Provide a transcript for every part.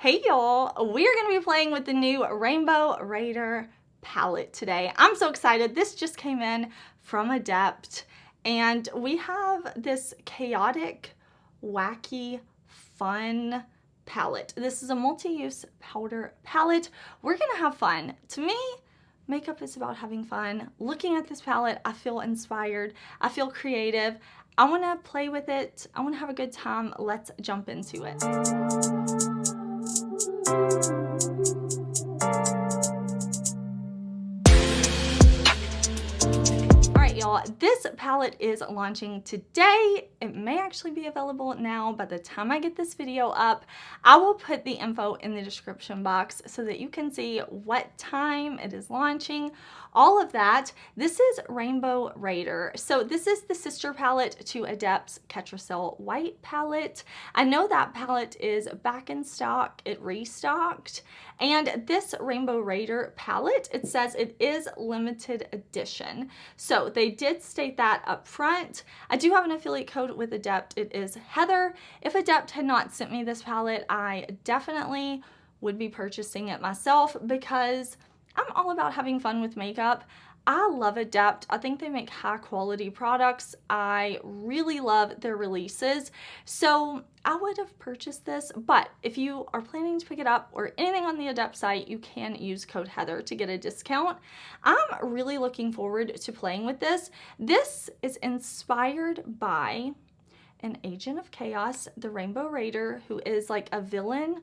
Hey y'all, we're going to be playing with the new Rainbow Raider palette today. I'm so excited. This just came in from Adept and we have this chaotic, wacky, fun palette. This is a multi-use powder palette. We're going to have fun. To me, makeup is about having fun. Looking at this palette, I feel inspired. I feel creative. I want to play with it. I want to have a good time. Let's jump into it. Alright y'all, this palette is launching today. It may actually be available now. By the time I get this video up, I will put the info in the description box so that you can see what time it is launching, all of that. This is Rainbow Raider. So this is the sister palette to Adept's Ketracel White palette. I know that palette is back in stock. It restocked. And this Rainbow Raider palette, it says it is limited edition. So they did state that up front. I do have an affiliate code with Adept. It is Heather. If Adept had not sent me this palette, I definitely would be purchasing it myself because I'm all about having fun with makeup. I love Adept. I think they make high quality products. I really love their releases. So I would have purchased this, but if you are planning to pick it up or anything on the Adept site, you can use code Heather to get a discount. I'm really looking forward to playing with this. This is inspired by an agent of chaos, the Rainbow Raider, who is like a villain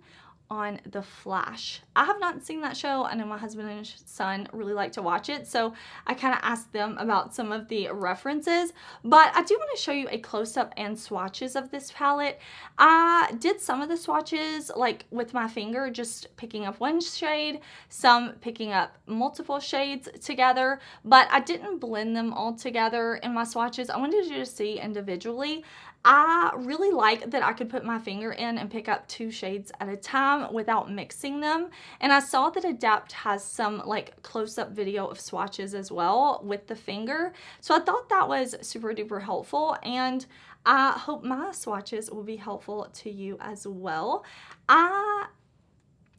on The Flash. I have not seen that show. I know my husband and son really like to watch it, so I kind of asked them about some of the references, but I do want to show you a close-up and swatches of this palette. I did some of the swatches like with my finger, just picking up one shade, some picking up multiple shades together, but I didn't blend them all together in my swatches. I wanted you to see individually. I really like that I could put my finger in and pick up two shades at a time without mixing them. And I saw that Adept has some like close-up video of swatches as well with the finger. So I thought that was super duper helpful, and I hope my swatches will be helpful to you as well.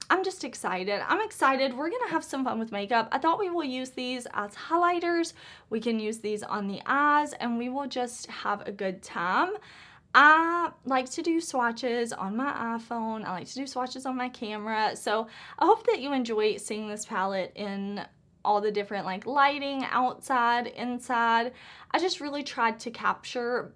I'm just excited. I'm excited. We're going to have some fun with makeup. I thought we will use these as highlighters. We can use these on the eyes and we will just have a good time. I like to do swatches on my iPhone. I like to do swatches on my camera. So I hope that you enjoy seeing this palette in all the different like lighting, outside, inside. I just really tried to capture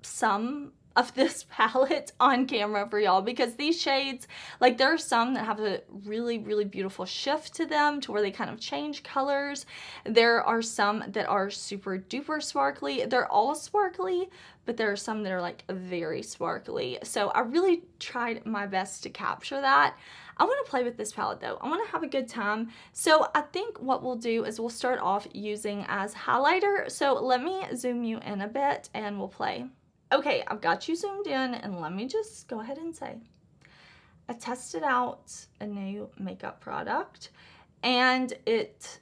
some of this palette on camera for y'all because these shades, like there are some that have a really beautiful shift to them to where they kind of change colors. There are some that are super duper sparkly. They're all sparkly, but there are some that are like very sparkly. So I really tried my best to capture that. I want to play with this palette though. I want to have a good time. So I think what we'll do is we'll start off using as highlighter. So let me zoom you in a bit and we'll play. Okay, I've got you zoomed in, and let me just go ahead and say, I tested out a new makeup product, and it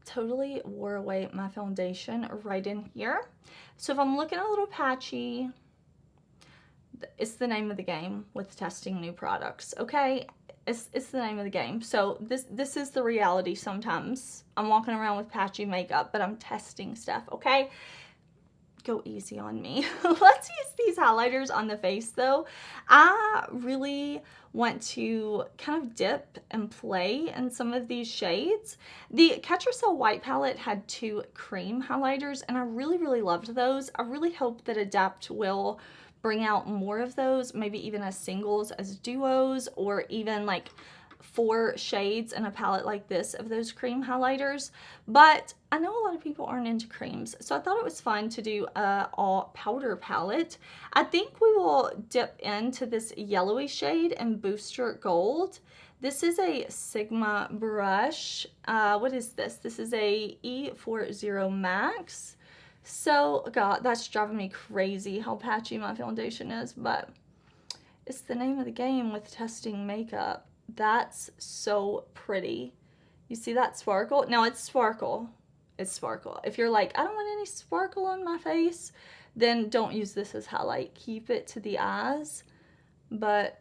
totally wore away my foundation right in here. So if I'm looking a little patchy, it's the name of the game with testing new products, okay? It's the name of the game. So this is the reality sometimes. I'm walking around with patchy makeup, but I'm testing stuff, okay? Go easy on me. Let's use these highlighters on the face though. I really want to kind of dip and play in some of these shades. The Ketracel White palette had two cream highlighters and I really loved those. I really hope that Adept will bring out more of those, maybe even as singles, as duos, or even like 4 shades in a palette like this of those cream highlighters. But I know a lot of people aren't into creams, so I thought it was fun to do a all powder palette. I think we will dip into this yellowy shade in Booster Gold. This is a Sigma brush. What is this? This is a E40 Max. So, God, that's driving me crazy how patchy my foundation is, but it's the name of the game with testing makeup. That's so pretty. You see that sparkle? Now it's sparkle. It's sparkle. If you're like, I don't want any sparkle on my face, then don't use this as highlight. Keep it to the eyes. But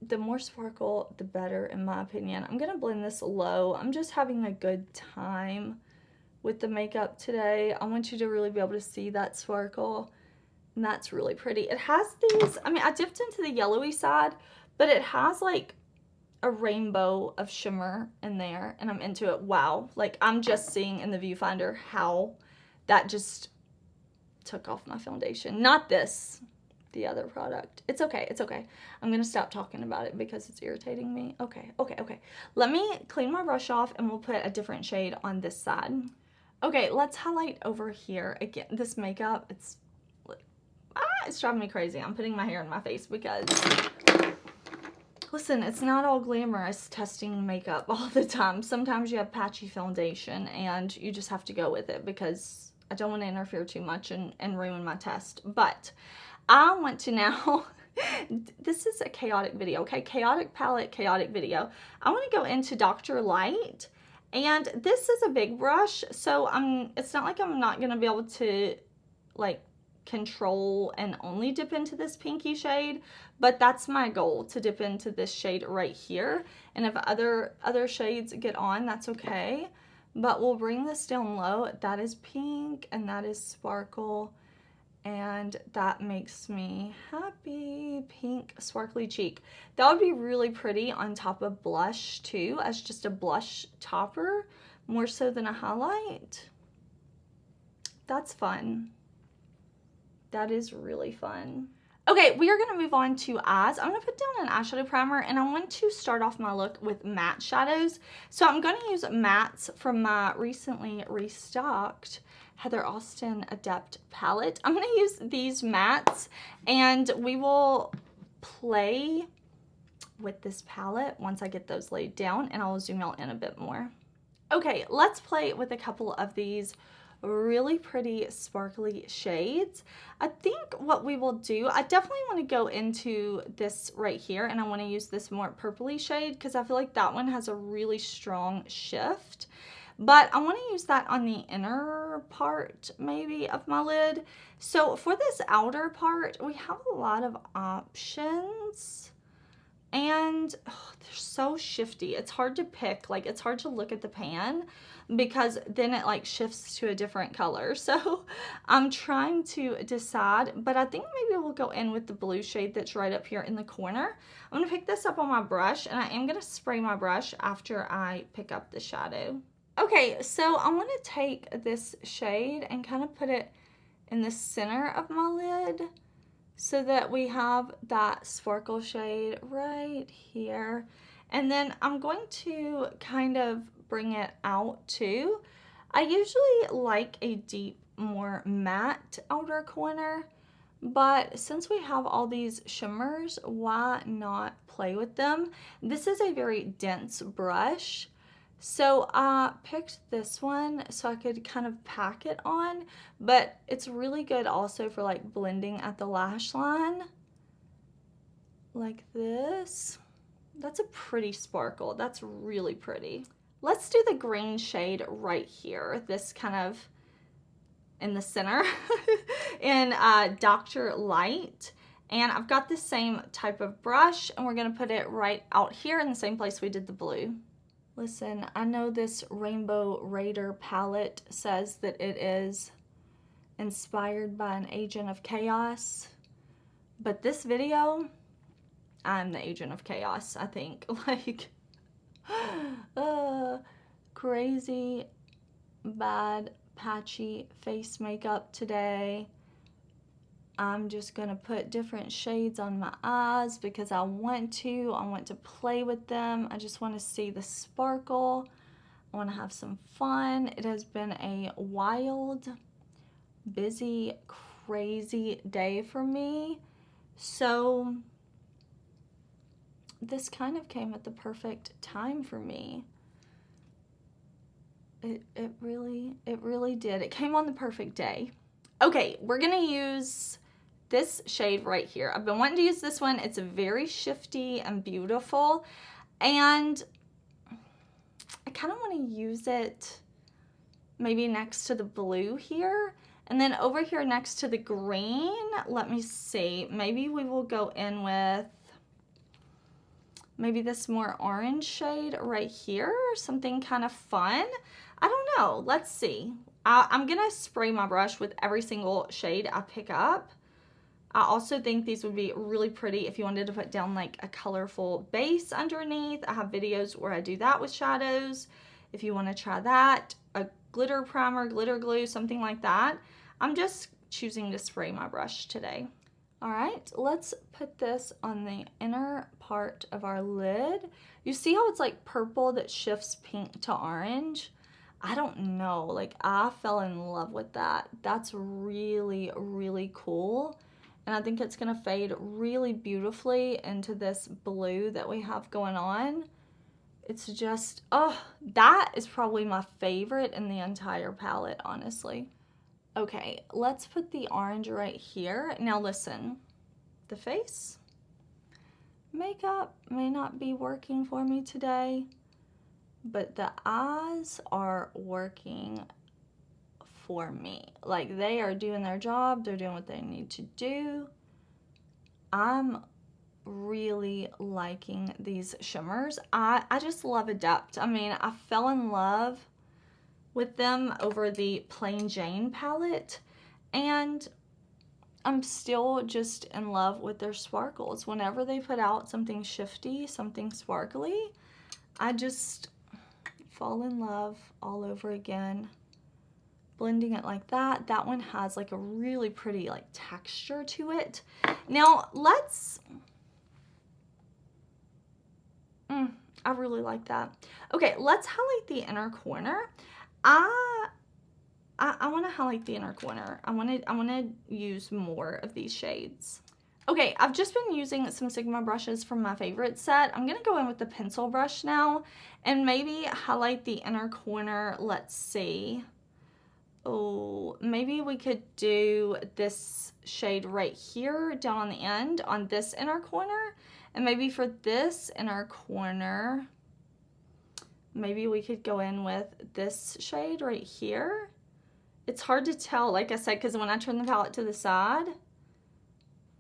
the more sparkle, the better, in my opinion. I'm gonna blend this low. I'm just having a good time with the makeup today. I want you to really be able to see that sparkle, and that's really pretty. It has these, I mean, I dipped into the yellowy side, but it has like a rainbow of shimmer in there, and I'm into it. Wow, like I'm just seeing in the viewfinder how that just took off my foundation. Not this, the other product. It's okay, it's okay. I'm gonna stop talking about it because it's irritating me. Okay. Let me clean my brush off and we'll put a different shade on this side. Okay, let's highlight over here. Again, this makeup, it's driving me crazy. I'm putting my hair in my face because, listen, it's not all glamorous testing makeup all the time. Sometimes you have patchy foundation and you just have to go with it because I don't want to interfere too much and ruin my test. But I want to now, this is a chaotic video, okay? Chaotic palette, chaotic video. I want to go into Dr. Light, and this is a big brush, so it's not like I'm not going to be able to like control and only dip into this pinky shade, but that's my goal, to dip into this shade right here. And if other shades get on, that's okay. But we'll bring this down low. That is pink and that is sparkle, and that makes me happy. Pink sparkly cheek. That would be really pretty on top of blush too, as just a blush topper, more so than a highlight. That's fun. That is really fun. Okay, we are going to move on to eyes. I'm going to put down an eyeshadow primer, and I want to start off my look with matte shadows. So I'm going to use mattes from my recently restocked Heather Austin Adept palette. I'm going to use these mattes, and we will play with this palette once I get those laid down, and I'll zoom out in a bit more. Okay, let's play with a couple of these really pretty sparkly shades. I think what we will do, I definitely want to go into this right here, and I want to use this more purpley shade because I feel like that one has a really strong shift. But I want to use that on the inner part maybe of my lid. So for this outer part, we have a lot of options, and they're so shifty. It's hard to pick, like it's hard to look at the pan because then it like shifts to a different color. So I'm trying to decide, but I think maybe we'll go in with the blue shade that's right up here in the corner. I'm gonna pick this up on my brush, and I am gonna spray my brush after I pick up the shadow. Okay, so I'm gonna take this shade and kind of put it in the center of my lid so that we have that sparkle shade right here. And then I'm going to kind of bring it out too. I usually like a deep, more matte outer corner, but since we have all these shimmers, why not play with them? This is a very dense brush, so I picked this one so I could kind of pack it on, but it's really good also for like blending at the lash line like this. That's a pretty sparkle. That's really pretty. Let's do the green shade right here, this kind of in the center in Dr. Light. And I've got the same type of brush, and we're gonna put it right out here in the same place we did the blue. Listen, I know this Rainbow Raider palette says that it is inspired by an agent of chaos, but this video, I'm the agent of chaos, I think. Like, crazy, bad, patchy face makeup today. I'm just gonna put different shades on my eyes because I want to play with them. I just want to see the sparkle. I want to have some fun. It has been a wild, busy, crazy day for me. So this kind of came at the perfect time for me. It really did. It came on the perfect day. Okay, we're gonna use this shade right here. I've been wanting to use this one. It's very shifty and beautiful, and I kind of want to use it maybe next to the blue here, and then over here next to the green, let me see, maybe we will go in with maybe this more orange shade right here, something kind of fun. I don't know, let's see. I'm gonna spray my brush with every single shade I pick up. I also think these would be really pretty if you wanted to put down like a colorful base underneath. I have videos where I do that with shadows. If you want to try that, a glitter primer, glitter glue, something like that. I'm just choosing to spray my brush today. All right, let's put this on the inner part of our lid. You see how it's like purple that shifts pink to orange? I don't know, like I fell in love with that. That's really, really cool. And I think it's gonna fade really beautifully into this blue that we have going on. It's just, oh, that is probably my favorite in the entire palette, honestly. Okay, let's put the orange right here. Now listen, the face makeup may not be working for me today, but the eyes are working for me. Like they are doing their job, they're doing what they need to do. I'm really liking these shimmers. I just love Adept. I mean, I fell in love with them over the Plain Jane palette, and I'm still just in love with their sparkles. Whenever they put out something shifty, something sparkly, I just fall in love all over again. Blending it like that. That one has like a really pretty like texture to it. Now let's, I really like that. Okay, let's highlight the inner corner. I want to highlight the inner corner. I want to use more of these shades. Okay, I've just been using some Sigma brushes from my favorite set. I'm going to go in with the pencil brush now and maybe highlight the inner corner. Let's see. Oh, maybe we could do this shade right here down on the end on this inner corner. And maybe for this inner corner, maybe we could go in with this shade right here. It's hard to tell, like I said, because when I turn the palette to the side,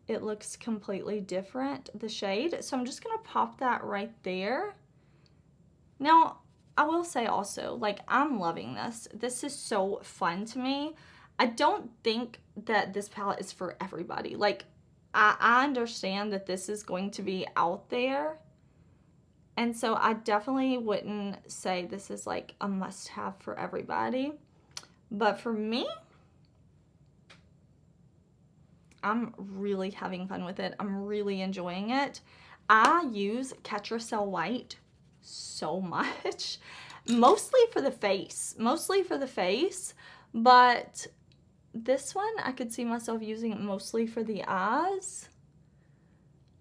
it looks completely different, the shade. So I'm just going to pop that right there. Now, I will say also, like, I'm loving this. This is so fun to me. I don't think that this palette is for everybody. Like, I understand that this is going to be out there. And so I definitely wouldn't say this is like a must-have for everybody. But for me, I'm really having fun with it. I'm really enjoying it. I use Ketracel White so much, mostly for the face, but this one I could see myself using it mostly for the eyes.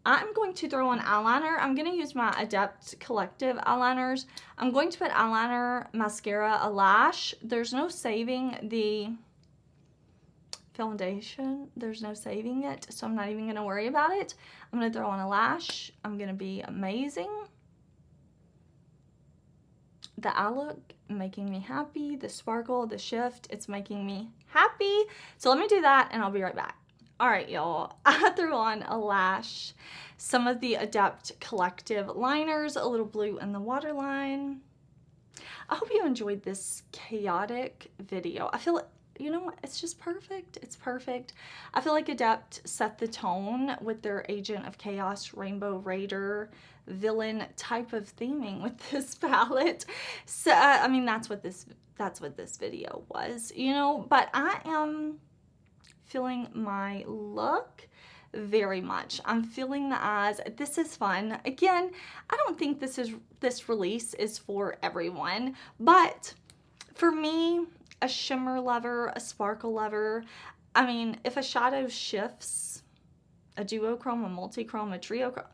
I'm going to throw on eyeliner. I'm going to use my Adept Collective eyeliners. I'm going to put eyeliner, mascara, a lash. There's no saving the foundation. There's no saving it, so I'm not even going to worry about it. I'm going to throw on a lash. I'm going to be amazing. The eye look making me happy. The sparkle, the shift, it's making me happy. So let me do that and I'll be right back. All right, y'all, I threw on a lash, some of the Adept Collective liners, a little blue in the waterline. I hope you enjoyed this chaotic video. I feel, you know what, it's just perfect. It's perfect. I feel like Adept set the tone with their Agent of Chaos, Rainbow Raider, villain type of theming with this palette. So, I mean, that's what this video was, you know, but I am feeling my look very much. I'm feeling the eyes. This is fun. Again, I don't think this release is for everyone, but for me, a shimmer lover, a sparkle lover, I mean, if a shadow shifts, a duochrome, a multi-chrome, a trio chrome,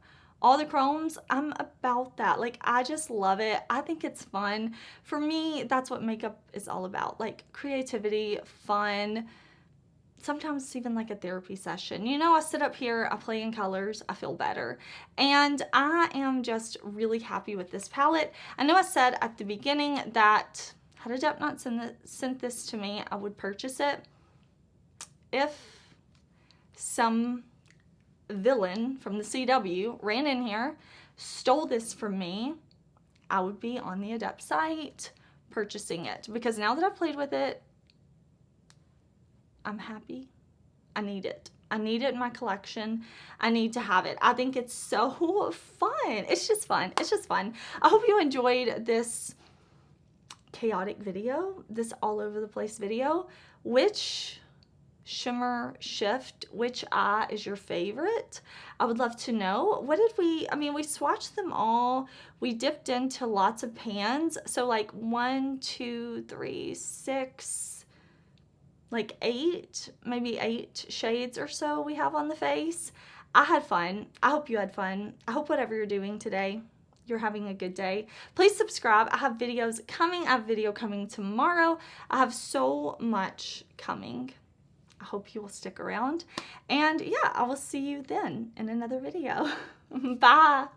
all the chromes, I'm about that. Like, I just love it. I think it's fun. For me, that's what makeup is all about. Like, creativity, fun. Sometimes it's even like a therapy session. You know, I sit up here, I play in colors, I feel better. And I am just really happy with this palette. I know I said at the beginning that had Adept not sent this to me, I would purchase it. If some villain from the CW ran in here, stole this from me, I would be on the Adept site purchasing it, because now that I've played with it, I'm happy. I need it. I need it in my collection. I need to have it. I think it's so fun. It's just fun. It's just fun. I hope you enjoyed this chaotic video, this all over the place video. Which shimmer shift, which eye is your favorite? I would love to know. What did we, I mean, we swatched them all. We dipped into lots of pans. So like 1, 2, 3, 6, like 8, maybe 8 shades or so we have on the face. I had fun. I hope you had fun. I hope whatever you're doing today, you're having a good day. Please subscribe. I have videos coming. I have a video coming tomorrow. I have so much coming. I hope you will stick around. And yeah, I will see you then in another video. Bye.